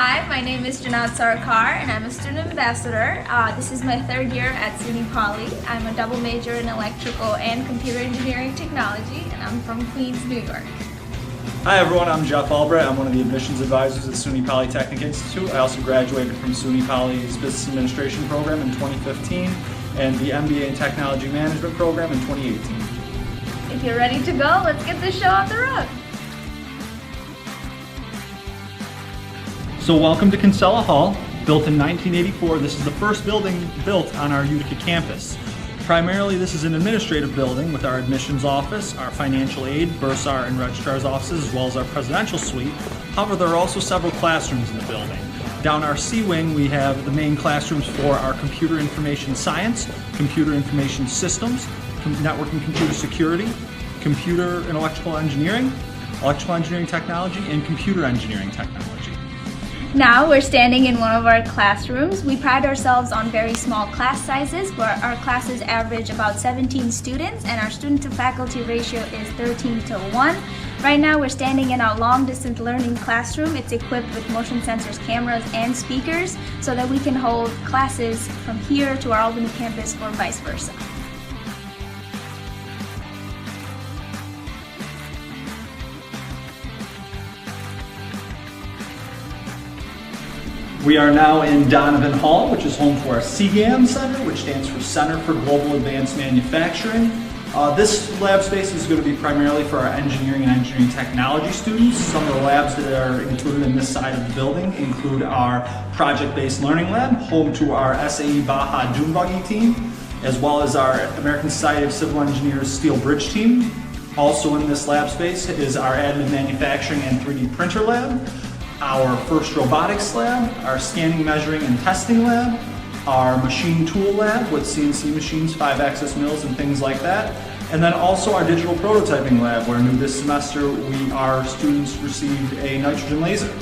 Hi, my name is Janat Sarkar and I'm a student ambassador. This is my third year at SUNY Poly. I'm a double major in electrical and computer engineering technology and I'm from Queens, New York. Hi everyone, I'm Jeff Albright. I'm one of the admissions advisors at SUNY Polytechnic Institute. I also graduated from SUNY Poly's Business Administration program in 2015 and the MBA in Technology Management program in 2018. If you're ready to go, let's get this show off the road. So welcome to Kinsella Hall. Built in 1984, this is the first building built on our Utica campus. Primarily, this is an administrative building with our admissions office, our financial aid, bursar, and registrar's offices, as well as our presidential suite. However, there are also several classrooms in the building. Down our C wing, we have the main classrooms for our computer information science, computer information systems, network and computer security, computer and electrical engineering technology, and computer engineering technology. Now we're standing in one of our classrooms. We pride ourselves on very small class sizes where our classes average about 17 students and our student to faculty ratio is 13:1. Right now we're standing in our long distance learning classroom. It's equipped with motion sensors, cameras, and speakers so that we can hold classes from here to our Albany campus or vice versa. We are now in Donovan Hall, which is home to our CGAM Center, which stands for Center for Global Advanced Manufacturing. This lab space is going to be primarily for our engineering and engineering technology students. Some of the labs that are included in this side of the building include our project-based learning lab, home to our SAE Baja Dune Buggy team, as well as our American Society of Civil Engineers Steel Bridge team. Also in this lab space is our additive manufacturing and 3D printer lab, our first robotics lab, our scanning, measuring, and testing lab, our machine tool lab with CNC machines, 5-axis mills, and things like that, and then also our digital prototyping lab, where new this semester our students received a nitrogen laser.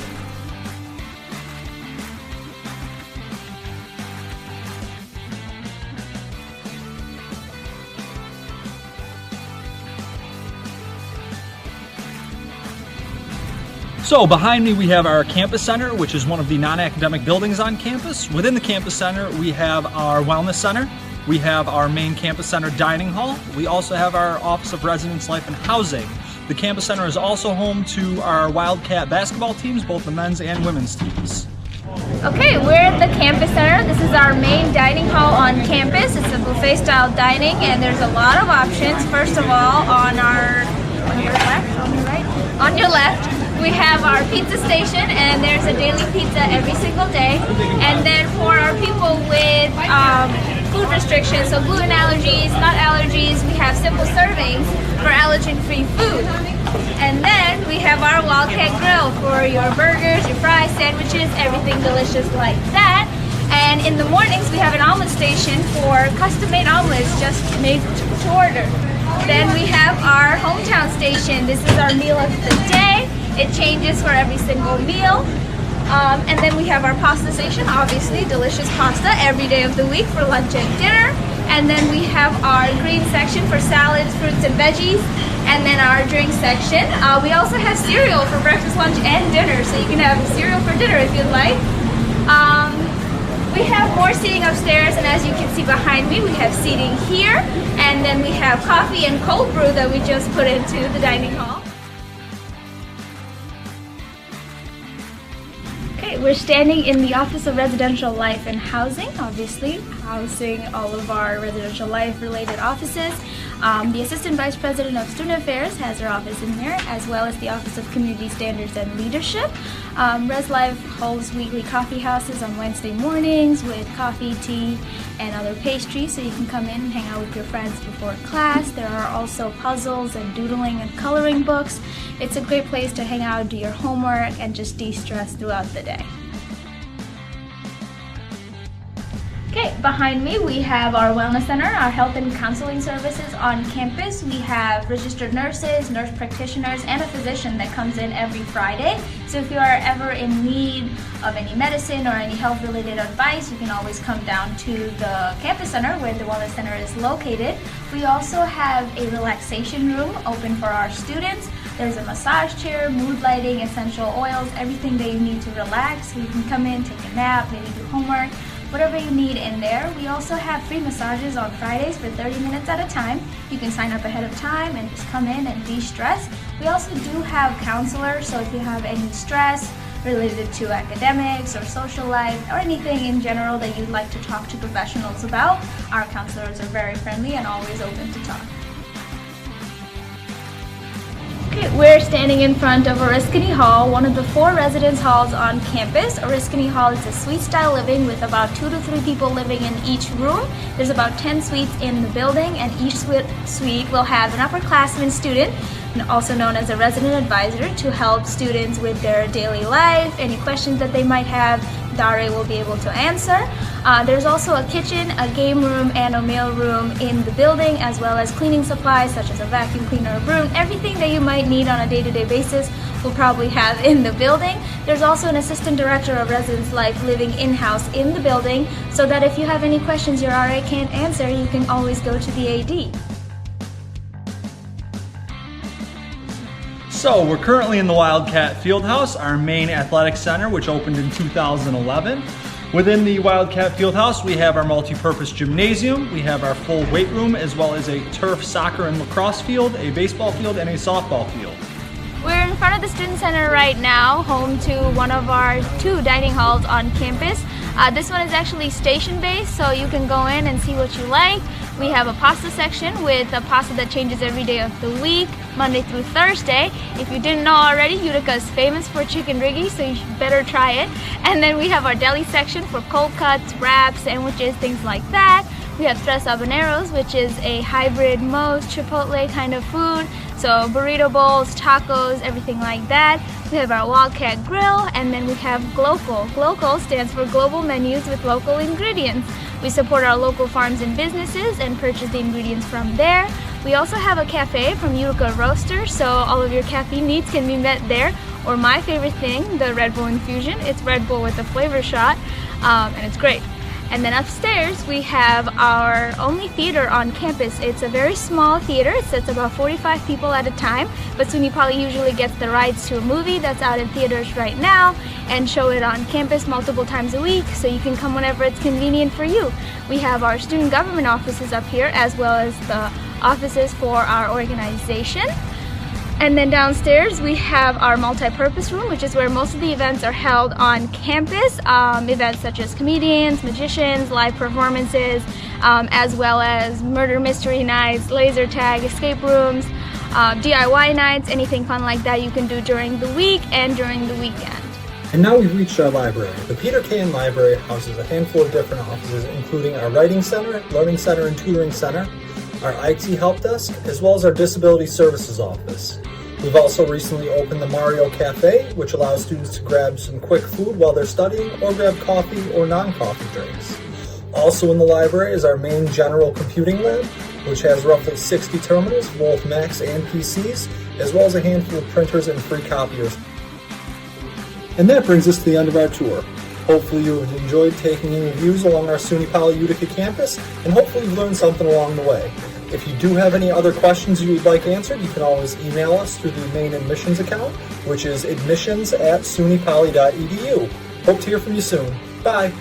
So behind me we have our campus center, which is one of the non-academic buildings on campus. Within the campus center we have our wellness center, we have our main campus center dining hall, we also have our Office of Residence Life and Housing. The campus center is also home to our Wildcat basketball teams, both the men's and women's teams. Okay, we're at the campus center. This is our main dining hall on campus. It's a buffet style dining and there's a lot of options. First of all, on your left, we have our pizza station and there's a daily pizza every single day. And then for our people with food restrictions, so gluten allergies, nut allergies, we have simple servings for allergen-free food. And then we have our Wildcat Grill for your burgers, your fries, sandwiches, everything delicious like that. And in the mornings we have an omelet station for custom-made omelets just made to order. Then we have our hometown station. This is our meal of the day. It changes for every single meal. And then we have our pasta station, obviously delicious pasta every day of the week for lunch and dinner. And then we have our green section for salads, fruits, and veggies. And then our drink section. We also have cereal for breakfast, lunch, and dinner. So you can have cereal for dinner if you'd like. We have more seating upstairs, and as you can see behind me, we have seating here. And then we have coffee and cold brew that we just put into the dining hall. We're standing in the Office of Residential Life and Housing, obviously housing all of our residential life related offices. The Assistant Vice President of Student Affairs has her office in there, as well as the Office of Community Standards and Leadership. ResLife holds weekly coffee houses on Wednesday mornings with coffee, tea, and other pastries, so you can come in and hang out with your friends before class. There are also puzzles and doodling and coloring books. It's a great place to hang out, do your homework, and just de-stress throughout the day. Okay, behind me we have our wellness center, our health and counseling services on campus. We have registered nurses, nurse practitioners, and a physician that comes in every Friday. So if you are ever in need of any medicine or any health related advice, you can always come down to the campus center where the wellness center is located. We also have a relaxation room open for our students. There's a massage chair, mood lighting, essential oils, everything that you need to relax. So you can come in, take a nap, maybe do homework, whatever you need in there. We also have free massages on Fridays for 30 minutes at a time. You can sign up ahead of time and just come in and de-stress. We also do have counselors, so if you have any stress related to academics or social life or anything in general that you'd like to talk to professionals about, our counselors are very friendly and always open to talk. Okay, we're standing in front of Oriskany Hall, one of the 4 residence halls on campus. Oriskany Hall is a suite style living with about 2 to 3 people living in each room. There's about 10 suites in the building, and each suite will have an upperclassman student, also known as a resident advisor, to help students with their daily life. Any questions that they might have, Dare will be able to answer. There's also a kitchen, a game room, and a mail room in the building, as well as cleaning supplies such as a vacuum cleaner, a broom, everything that you might need on a day-to-day basis we'll probably have in the building. There's also an assistant director of residence life living in-house in the building, so that if you have any questions your RA can't answer, you can always go to the AD. So we're currently in the Wildcat Fieldhouse, our main athletic center, which opened in 2011. Within the Wildcat Fieldhouse, we have our multi-purpose gymnasium, we have our full weight room, as well as a turf, soccer, and lacrosse field, a baseball field, and a softball field. We're in front of the Student Center right now, home to one of our 2 dining halls on campus. This one is actually station-based, so you can go in and see what you like. We have a pasta section with a pasta that changes every day of the week, Monday through Thursday. If you didn't know already, Utica is famous for chicken riggy, so you better try it. And then we have our deli section for cold cuts, wraps, sandwiches, things like that. We have tres habaneros, which is a hybrid Moe's Chipotle kind of food. So burrito bowls, tacos, everything like that. We have our Wildcat Grill, and then we have GLOCAL. GLOCAL stands for Global Menus with Local Ingredients. We support our local farms and businesses and purchase the ingredients from there. We also have a cafe from Utica Roaster, so all of your caffeine needs can be met there. Or my favorite thing, the Red Bull Infusion. It's Red Bull with a flavor shot, and it's great. And then upstairs we have our only theater on campus. It's a very small theater. It sits about 45 people at a time, but SUNY Poly usually gets the rights to a movie that's out in theaters right now and show it on campus multiple times a week, so you can come whenever it's convenient for you. We have our student government offices up here, as well as the offices for our organization. And then downstairs we have our multi-purpose room, which is where most of the events are held on campus. Events such as comedians, magicians, live performances, as well as murder mystery nights, laser tag, escape rooms, DIY nights, anything fun like that you can do during the week and during the weekend. And now we've reached our library. The Peter Cahan Library houses a handful of different offices, including our Writing Center, Learning Center, and Tutoring Center, our IT Help Desk, as well as our Disability Services Office. We've also recently opened the Mario Cafe, which allows students to grab some quick food while they're studying or grab coffee or non-coffee drinks. Also in the library is our main general computing lab, which has roughly 60 terminals, both Macs and PCs, as well as a handful of printers and free copiers. And that brings us to the end of our tour. Hopefully you have enjoyed taking in views along our SUNY Poly Utica campus, and hopefully you've learned something along the way. If you do have any other questions you would like answered, you can always email us through the main admissions account, which is admissions@sunypoly.edu. Hope to hear from you soon. Bye.